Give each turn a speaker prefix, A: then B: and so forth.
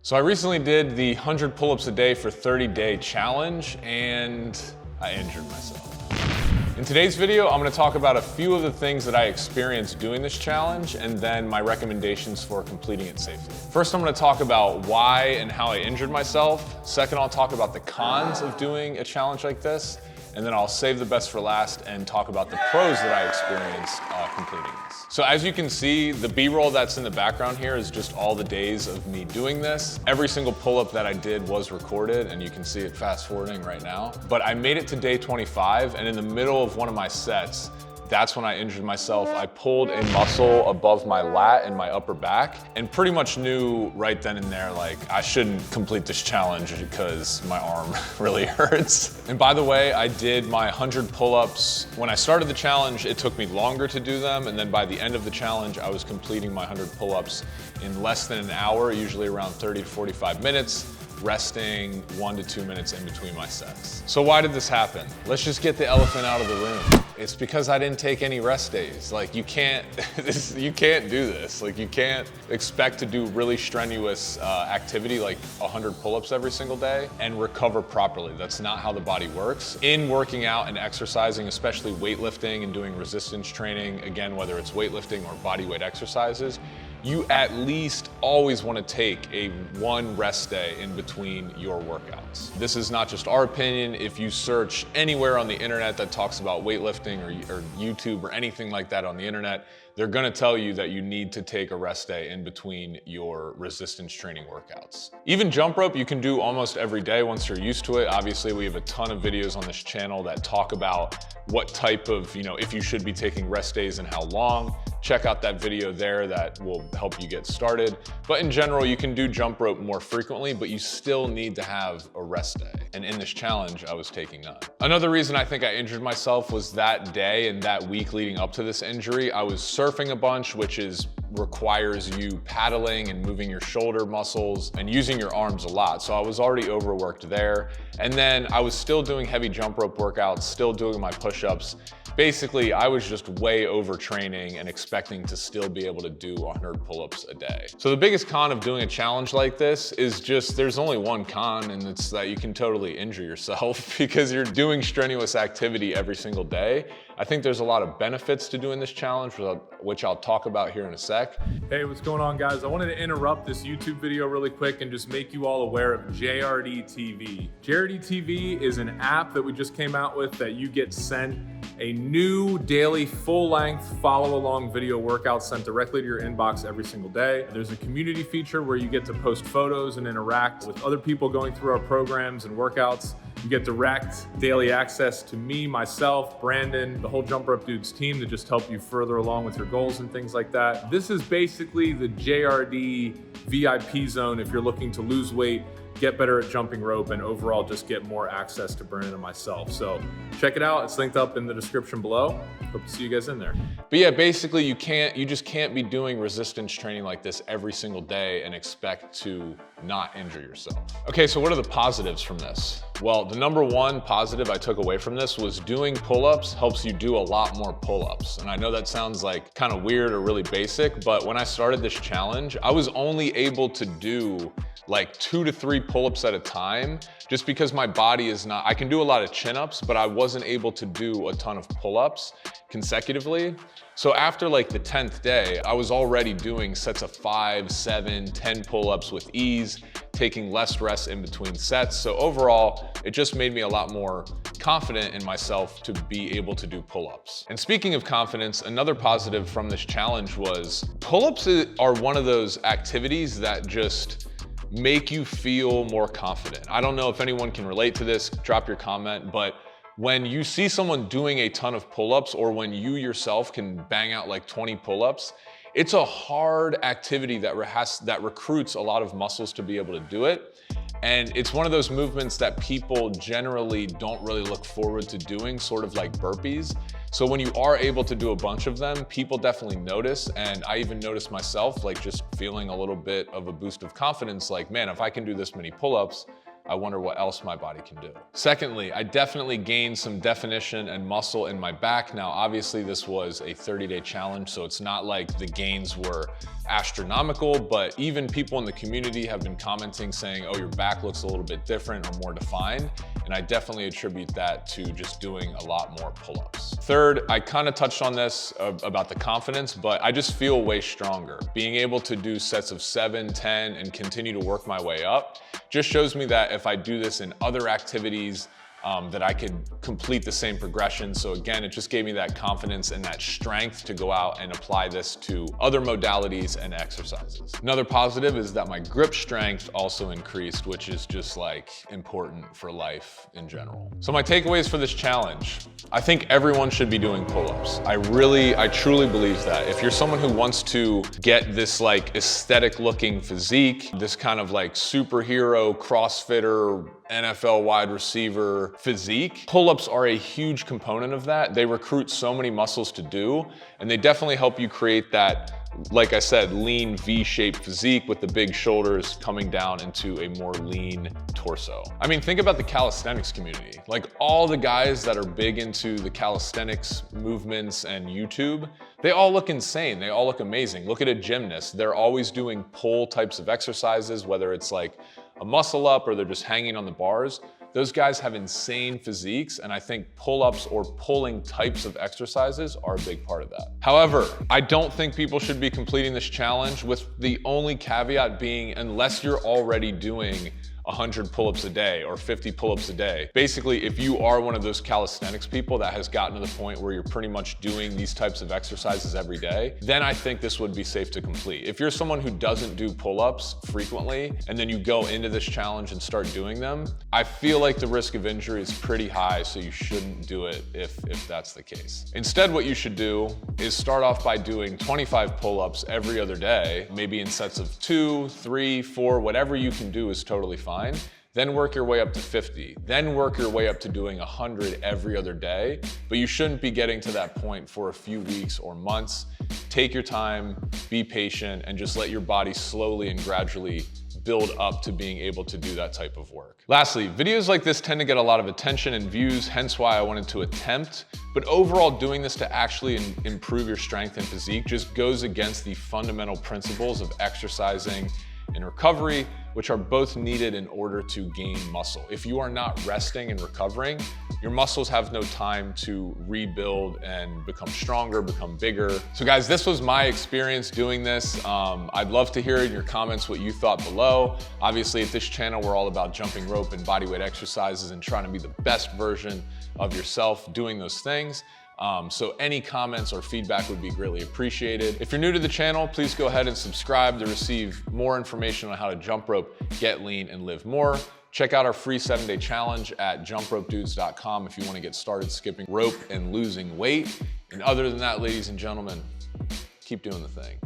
A: So I recently did the 100 pull-ups a day for 30-day challenge and I injured myself. In today's video, I'm gonna talk about a few of the things that I experienced doing this challenge and then my recommendations for completing it safely. First, I'm gonna talk about why and how I injured myself. Second, I'll talk about the cons of doing a challenge like this. And then I'll save the best for last and talk about the pros that I experienced completing this. So as you can see, the B-roll that's in the background here is just all the days of me doing this. Every single pull-up that I did was recorded, and you can see it fast forwarding right now. But I made it to day 25, and in the middle of one of my sets, that's when I injured myself. I pulled a muscle above my lat and my upper back and pretty much knew right then and there, like, I shouldn't complete this challenge because my arm really hurts. And by the way, I did my 100 pull-ups. When I started the challenge, it took me longer to do them. And then by the end of the challenge, I was completing my 100 pull-ups in less than an hour, usually around 30 to 45 minutes. Resting 1 to 2 minutes in between my sets. So why did this happen? Let's just get the elephant out of the room. It's because I didn't take any rest days. Like, you can't do this. Like, you can't expect to do really strenuous activity like 100 pull-ups every single day and recover properly. That's not how the body works. In working out and exercising, especially weightlifting and doing resistance training, again, whether it's weightlifting or body weight exercises, you at least always want to take a 1 rest day in between your workouts. This is not just our opinion. If you search anywhere on the internet that talks about weightlifting or YouTube or anything like that on the internet, they're gonna tell you that you need to take a rest day in between your resistance training workouts. Even jump rope, you can do almost every day once you're used to it. Obviously, we have a ton of videos on this channel that talk about what type of, if you should be taking rest days and how long. Check out that video there that will help you get started. But in general, you can do jump rope more frequently, but you still need to have a rest day. And in this challenge, I was taking none. Another reason I think I injured myself was that day and that week leading up to this injury, I was surfing a bunch, which requires you paddling and moving your shoulder muscles and using your arms a lot. So I was already overworked there. And then I was still doing heavy jump rope workouts, still doing my push-ups. Basically, I was just way overtraining and expecting to still be able to do 100 pull-ups a day. So the biggest con of doing a challenge like this is just, there's only one con, and it's that you can totally injure yourself because you're doing strenuous activity every single day. I think there's a lot of benefits to doing this challenge, which I'll talk about here in a sec.
B: Hey, what's going on, guys? I wanted to interrupt this YouTube video really quick and just make you all aware of JRD TV. JRD TV is an app that we just came out with that you get sent a new daily full-length follow-along video workout sent directly to your inbox every single day. There's a community feature where you get to post photos and interact with other people going through our programs and workouts. You get direct daily access to me, myself, Brandon, the whole Jump Rope Dudes team to just help you further along with your goals and things like that. This is basically the JRD VIP zone if you're looking to lose weight, get better at jumping rope, and overall just get more access to Brandon and myself. So check it out. It's linked up in the description below. Hope to see you guys in there.
A: But yeah, basically you just can't be doing resistance training like this every single day and expect to not injure yourself. Okay, so what are the positives from this? Well, the number one positive I took away from this was doing pull-ups helps you do a lot more pull-ups. And I know that sounds like kind of weird or really basic, but when I started this challenge, I was only able to do like 2 to 3 pull-ups at a time, just because my body is not, I can do a lot of chin-ups, but I wasn't able to do a ton of pull-ups consecutively. So after like the 10th day, I was already doing sets of 5, 7, 10 pull-ups with ease, taking less rest in between sets. So overall, it just made me a lot more confident in myself to be able to do pull-ups. And speaking of confidence, another positive from this challenge was pull-ups are one of those activities that just make you feel more confident. I don't know if anyone can relate to this, drop your comment, but when you see someone doing a ton of pull-ups or when you yourself can bang out like 20 pull-ups, it's a hard activity that recruits a lot of muscles to be able to do it. And it's one of those movements that people generally don't really look forward to doing, sort of like burpees. So when you are able to do a bunch of them, people definitely notice. And I even noticed myself, like just feeling a little bit of a boost of confidence, like, man, if I can do this many pull-ups, I wonder what else my body can do. Secondly, I definitely gained some definition and muscle in my back. Now, obviously this was a 30-day challenge, so it's not like the gains were astronomical, but even people in the community have been commenting saying, oh, your back looks a little bit different or more defined. And I definitely attribute that to just doing a lot more pull-ups. Third, I kind of touched on this about the confidence, but I just feel way stronger. Being able to do sets of 7, 10, and continue to work my way up just shows me that if I do this in other activities, that I could complete the same progression. So again, it just gave me that confidence and that strength to go out and apply this to other modalities and exercises. Another positive is that my grip strength also increased, which is just like important for life in general. So my takeaways for this challenge, I think everyone should be doing pull-ups. I truly believe that. If you're someone who wants to get this like aesthetic looking physique, this kind of like superhero, CrossFitter, NFL wide receiver physique, pull-ups are a huge component of that. They recruit so many muscles to do, and they definitely help you create that, like I said, lean V-shaped physique with the big shoulders coming down into a more lean torso. I mean, think about the calisthenics community. Like all the guys that are big into the calisthenics movements and YouTube, they all look insane. They all look amazing. Look at a gymnast. They're always doing pull types of exercises, whether it's like a muscle up or they're just hanging on the bars. Those guys have insane physiques, and I think pull-ups or pulling types of exercises are a big part of that. However, I don't think people should be completing this challenge, with the only caveat being unless you're already doing 100 pull-ups a day or 50 pull-ups a day. Basically, if you are one of those calisthenics people that has gotten to the point where you're pretty much doing these types of exercises every day, then I think this would be safe to complete. If you're someone who doesn't do pull-ups frequently, and then you go into this challenge and start doing them, I feel like the risk of injury is pretty high, so you shouldn't do it if that's the case. Instead, what you should do is start off by doing 25 pull-ups every other day, maybe in sets of 2, 3, 4, whatever you can do is totally fine. Then work your way up to 50, then work your way up to doing 100 every other day, but you shouldn't be getting to that point for a few weeks or months. Take your time, be patient, and just let your body slowly and gradually build up to being able to do that type of work. Lastly, videos like this tend to get a lot of attention and views, hence why I wanted to attempt, but overall doing this to actually improve your strength and physique just goes against the fundamental principles of exercising and recovery, which are both needed in order to gain muscle. If you are not resting and recovering, your muscles have no time to rebuild and become stronger, become bigger. So guys, this was my experience doing this. I'd love to hear in your comments what you thought below. Obviously at this channel, we're all about jumping rope and bodyweight exercises and trying to be the best version of yourself doing those things. So any comments or feedback would be greatly appreciated. If you're new to the channel, please go ahead and subscribe to receive more information on how to jump rope, get lean, and live more. Check out our free 7-day challenge at jumpropedudes.com if you want to get started skipping rope and losing weight. And other than that, ladies and gentlemen, keep doing the thing.